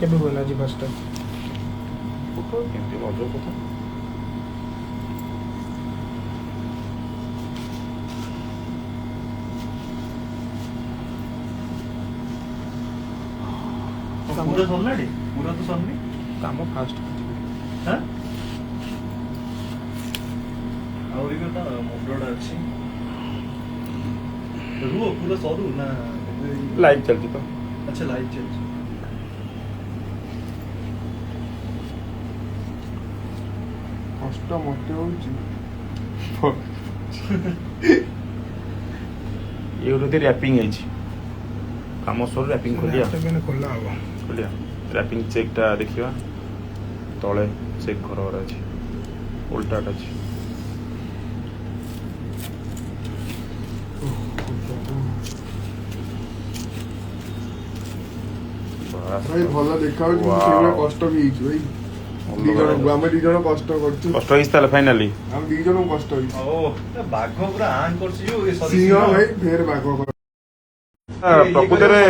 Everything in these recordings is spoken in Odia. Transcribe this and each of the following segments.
କେବେ ହୁଏନି ଆଜି ଫାର୍ଷ୍ଟ ଟାଇମ୍। କେମିତି ଅଜବ କଥା। पूरा सरलाड़ी पूरा तो सरनी କାମ ଫାଷ୍ଟ हां आउरी गोटा मुंडड़ा अछि रुओ पूरा सरू ना ଲାଇଭ ଚାଲିଛି ତ। अच्छा लाइट चल କଷ୍ଟ ମତେ ହଉଛି। ये उन्होंने रैपिंग है काम सर रैपिंग खोलिया ଖୋଲା ହବ। खोलिया रैपिंग चेक टा देखिवा तले चेक करवार अछि उल्टाटा अछि ଭାଇ ଭଲ ଦେଖାଉଛି କିନ୍ତୁ ସେଇଭଳିଆ କଷ୍ଟ ବି ହେଇଛି ଭାଇ। ଦି ଜଣ ଆମେ ଦି ଜଣ କଷ୍ଟ କରୁଛୁ। कष्ट हिस्सा फाइनाली ଆମେ ଦି ଜଣ କଷ୍ଟ ହେଇଛି। ओ बाघ पूरा आन करछि जो ए सरी ସିଂହ ଭାଇ ଫେର ବାଘ କର। प्रकृतरे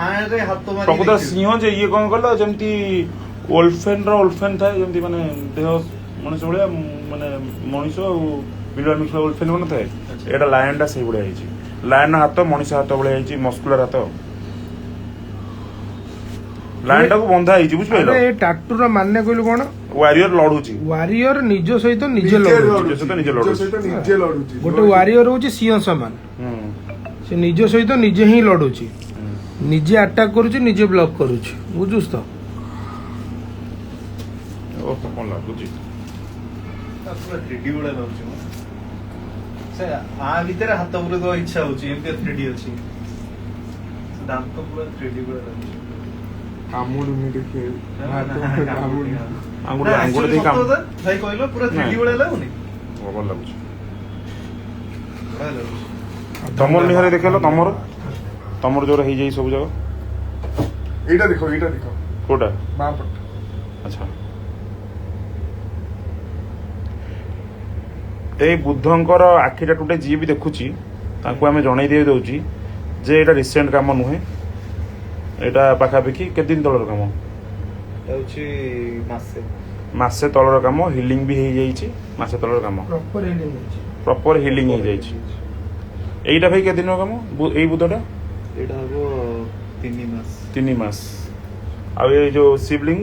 आन रे हाथ तो मारी प्रकृत सिंह जे ये कौन कल जमती ओल्फेन रो ओल्फेन था जमती माने देह मनुष्य भलिया माने मनुष्य और बिलवा मिक्स ओल्फेन बन थाए एटा लायन टा सही भलिया हिची लायन हाथ मनुष्य हाथ भलिया हिची मस्कुलर हाथ लायन टा को बंधा हिची बुझ ଆରେ पाइलो ଏ ଟାଟୁର ମାନେ କହିଲୁ କଣ? वारियर लड़ुची ୱାରିୟର ନିଜ ସହିତ ନିଜେ ନିଜେ ଲଢୁଛି। ଲଢୁଛି, ନିଜ ସହିତ ନିଜେ ନିଜ ଲଢୁଛି। ସହିତ ନିଜେ ଲଢୁଛି। ଗୋଟେ ୱାରିୟର ହଉଛି ସିଂହ ସମାନ। ସେ ନିଜ ସହିତ ନିଜେ ହିଁ ଲଢୁଛି, ନିଜେ ଆଟାକ୍ କରୁଛି, ନିଜେ ବ୍ଲକ୍ କରୁଛି। ବୁଝୁଛ ତ? ओ कौन लागुची पूरा 3D बडा लाଗୁଛି ମୁଁ से आ ଭିତରେ ହାତ ପୁରା ତ ଇଚ୍ଛା ହଉଛି ଏମିତି 3D ଅଛି ଦାନ୍ତ ପୁରା 3D ବଡା ଲାଗୁଛି କାମୁଡୁନି ଦେଖେ। କାମୁଡୁନି। आंगुर आंगुर दे काम ଭାଇ କହିଲ ପୁରା 3D ବଡା ଲାଗୁନି ଭଲ ଲାଗୁଛି ବଢିଆ ଲାଗୁଛି ତମର ନିହାରେ ଦେଖେଇଲ ତମର ଯୋର ହେଇ ଯାଇ ସବୁ ଜାଗା ଏଇଟା ଦେଖ କୋଟା ବାଁ ପଟ। ଆଚ୍ଛା ଏଇ ବୁଦ୍ଧଙ୍କର ଆଖି ଟାଟୁଟେ ଯିଏ ବି ଦେଖୁଛି ତାଙ୍କୁ ଆମେ ଜଣେଇ ଦେଇ ଦଉଛି ଯେ ଏଇଟା ରିସେଣ୍ଟ କାମ ନୁହେଁ ଏଇଟା ପାଖାପାଖି କେତେ ଦିନ ତଳର କାମ ହେଉଛି ମାସେ ତଳର କାମ ହିଲିଂ ବି ହେଇଯାଇଛି ମାସେ ତଳର କାମ ପ୍ରପର ହିଲିଂ ହେଇଛି। ପ୍ରପର ହିଲିଂ ହେଇଯାଇଛି ଏଇଟା ଭାଇ କେତେ ଦିନର କାମ ଏଇ ବୁଦ୍ଧଟା ଏଇଟା ହବ 3 ମାସ ଆଉ ଏଇ ଯୋଉ ଶିବଲିଙ୍ଗ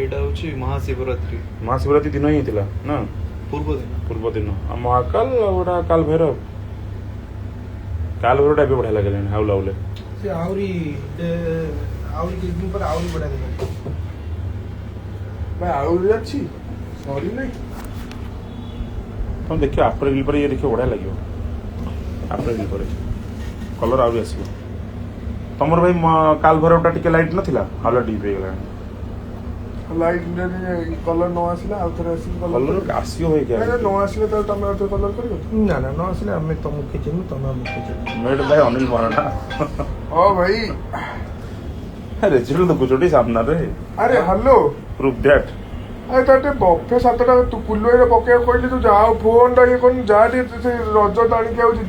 ଏଇଟା ହେଉଛି ମହାଶିବରାତ୍ରି ଦିନ ହିଁ ହେଇଥିଲା ନା ପୂର୍ବ ଦିନ ଆଉ ମହାକାଲ ଆଉ ଗୋଟା କାଲ ଭୈରବ ଏବେ ବଢିଆ ଲାଗିଲାଣି ହାଉଲେ ହାଉଲେ ସେ ଆହୁରି କିଛି ଦିନ ପରେ ଆହୁରି ବଢିଆ ଦେଖାଯିବ। ଭାଇ ଆହୁରି ଅଛି ସରି ନାଇଁ। ତମେ ଦେଖିବ ଆଫ୍ଟର ରିଲ୍ ପରେ ଇଏ ଦେଖିବ ବଢିଆ ଲାଗିବ ଆଫ୍ଟର ରିଲ୍ ପରେ କଲର ଆହୁରି ଆସିବ ତମର ଭାଇ କାଲ ଭୈରବଟା ଟିକେ ଲାଇଟ୍ ନଥିଲା ହାଉଲା ଡିପ୍ ହେଇଗଲାଣି ଲାଇଟ୍ କଲର ନ ଆସିଲା ଆଉ ଥରେ ଆସିକି କଲର ଆସିବ ଭାଇ ନ ଆସିଲେ ତାହେଲେ ତମେ ଆଉ ଥରେ କଲର କରିବ। ନା ନ ଆସିଲେ ଆମେ ତମକୁ ଚିହ୍ନୁ, ତମେ ଆମକୁ ଚିହ୍ନୁ। ମେଡ୍ ଭାଇ ଅନିଲ ମହାରଣା ହଁ ଭାଇ ରେଜଲ୍ଟ ଦେଖୁଛୁ ସାମ୍ନାରେ ଆରେ ହ୍ୟାଲୋ ପ୍ରୁଭ୍ ଦ୍ୟାଟ୍ ଆରେ ତାଟେ ବଫେ 7ଟା ତୁ କୁଲୁଏରେ ପକେଇବାକୁ କହିଲି ତୁ ଯାହା ଫୋନ୍ ଟା ଇଏ କରୁନି ଯାହା ଟିକେ ସେ ରଜ ଆଣିକି ଆଉଛି